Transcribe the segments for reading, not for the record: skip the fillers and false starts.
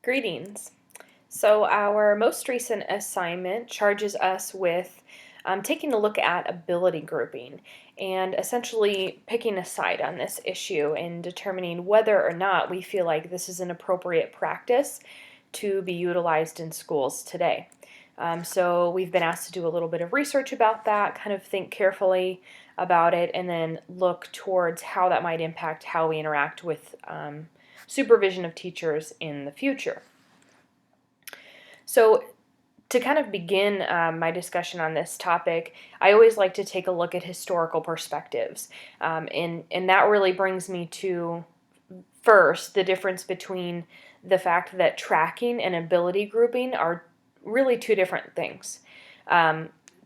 Greetings. So our most recent assignment charges us with taking a look at ability grouping and essentially picking a side on this issue and determining whether or not we feel like this is an appropriate practice to be utilized in schools today. So we've been asked to do a little bit of research about that, kind of think carefully about it, and then look towards how that might impact how we interact with supervision of teachers in the future. So to kind of begin my discussion on this topic, I always like to take a look at historical perspectives. And that really brings me to, first, the difference between the fact that tracking and ability grouping are really two different things.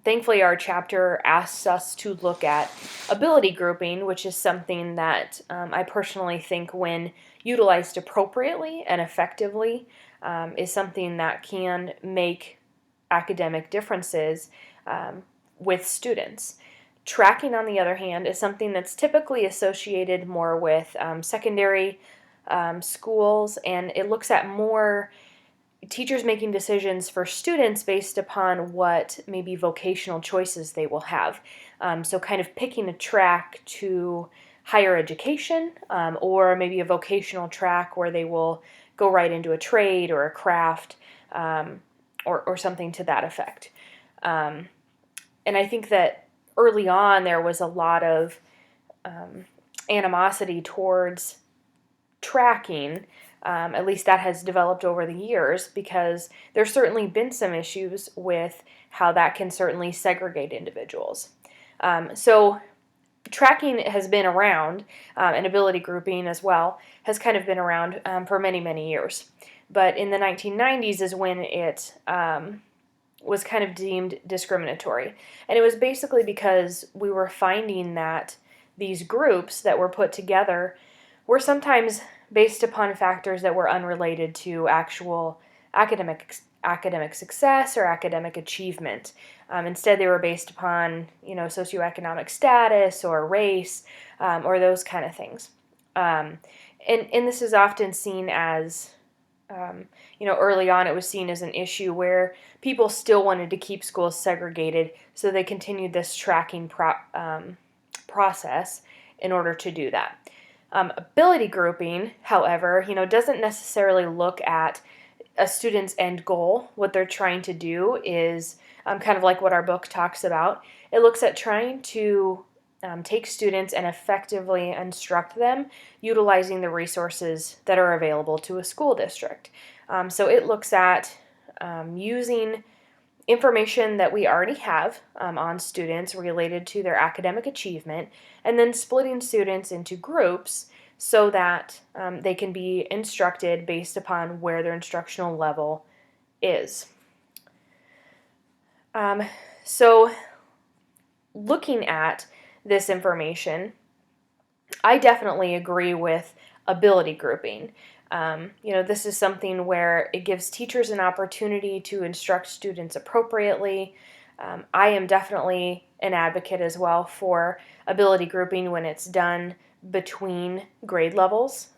Thankfully, our chapter asks us to look at ability grouping, which is something that I personally think, when utilized appropriately and effectively, is something that can make academic differences with students. Tracking, on the other hand, is something that's typically associated more with secondary schools, and it looks at more teachers making decisions for students based upon what maybe vocational choices they will have. So kind of picking a track to higher education, or maybe a vocational track where they will go right into a trade or a craft, or something to that effect. And I think that early on there was a lot of animosity towards tracking. At least that has developed over the years, because there's certainly been some issues with how that can certainly segregate individuals. So tracking has been around, and ability grouping as well has kind of been around for many, many years. But in the 1990s is when it was kind of deemed discriminatory. And it was basically because we were finding that these groups that were put together were sometimes based upon factors that were unrelated to actual academic success or academic achievement. Instead, they were based upon, socioeconomic status or race, or those kind of things. And this is often seen as, early on it was seen as an issue where people still wanted to keep schools segregated, so they continued this tracking process in order to do that. Ability grouping, however, doesn't necessarily look at a student's end goal. What they're trying to do is kind of like what our book talks about. It looks at trying to take students and effectively instruct them utilizing the resources that are available to a school district. So it looks at using information that we already have on students related to their academic achievement, and then splitting students into groups so that they can be instructed based upon where their instructional level is. So looking at this information, I definitely agree with ability grouping. This is something where it gives teachers an opportunity to instruct students appropriately. I am definitely an advocate as well for ability grouping when it's done between grade levels.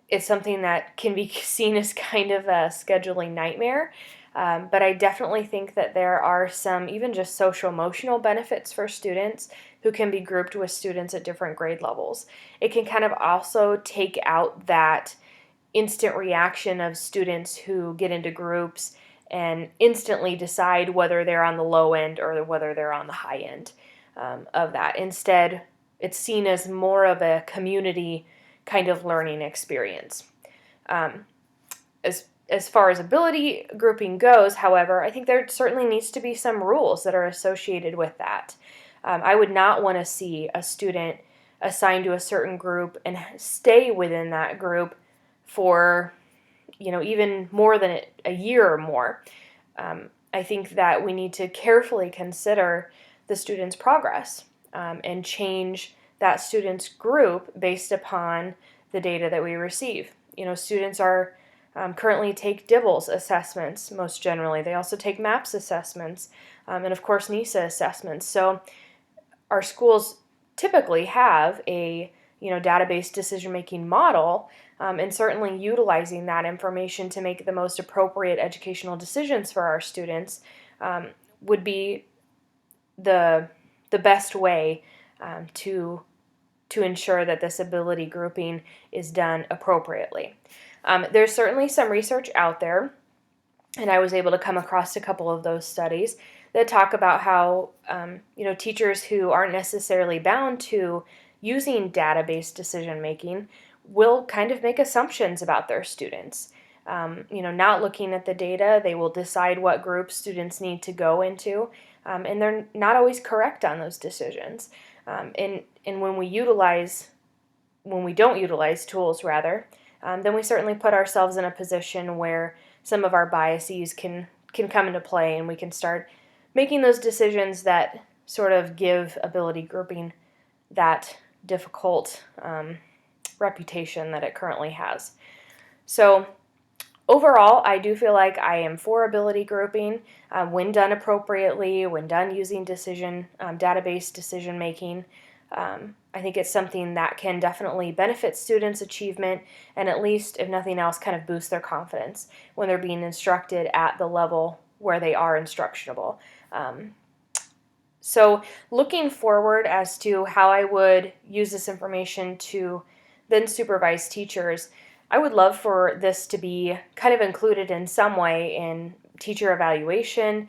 It's something that can be seen as kind of a scheduling nightmare, but I definitely think that there are some even just social emotional benefits for students who can be grouped with students at different grade levels. It can kind of also take out that instant reaction of students who get into groups and instantly decide whether they're on the low end or whether they're on the high end of that. Instead, it's seen as more of a community kind of learning experience. As far as ability grouping goes, however, I think there certainly needs to be some rules that are associated with that. I would not want to see a student assigned to a certain group and stay within that group for, even more than a year or more. I think that we need to carefully consider the student's progress and change that student's group based upon the data that we receive. Students are currently take DIBELS assessments most generally. They also take MAPS assessments, and of course NISA assessments. So our schools typically have a database decision-making model, and certainly utilizing that information to make the most appropriate educational decisions for our students would be the best way to ensure that this ability grouping is done appropriately. There's certainly some research out there, and I was able to come across a couple of those studies that talk about how teachers who aren't necessarily bound to using database decision making will kind of make assumptions about their students. Not looking at the data, they will decide what group students need to go into, and they're not always correct on those decisions. And when we don't utilize tools, rather, then we certainly put ourselves in a position where some of our biases can come into play, and we can start making those decisions that sort of give ability grouping that difficult reputation that it currently has. So overall, I do feel like I am for ability grouping when done appropriately, when done using database decision making. I think it's something that can definitely benefit students' achievement, and at least, if nothing else, kind of boost their confidence when they're being instructed at the level where they are instructionable. So looking forward as to how I would use this information to then supervise teachers, I would love for this to be kind of included in some way in teacher evaluation,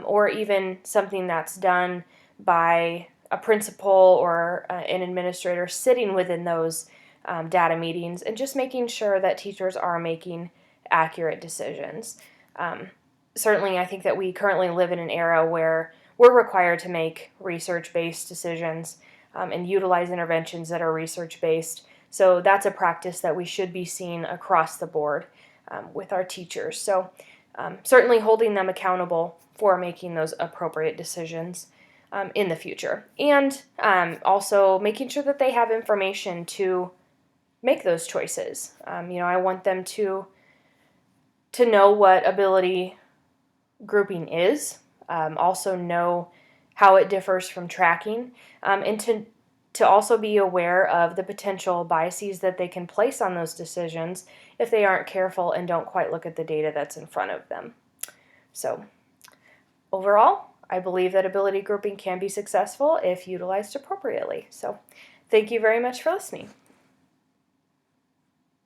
or even something that's done by a principal or an administrator sitting within those data meetings, and just making sure that teachers are making accurate decisions. Certainly, I think that we currently live in an era where we're required to make research-based decisions and utilize interventions that are research-based. So that's a practice that we should be seeing across the board with our teachers. So certainly holding them accountable for making those appropriate decisions in the future. And also making sure that they have information to make those choices. I want them to know what ability grouping is, also know how it differs from tracking, and to also be aware of the potential biases that they can place on those decisions if they aren't careful and don't quite look at the data that's in front of them. So overall, I believe that ability grouping can be successful if utilized appropriately. So thank you very much for listening.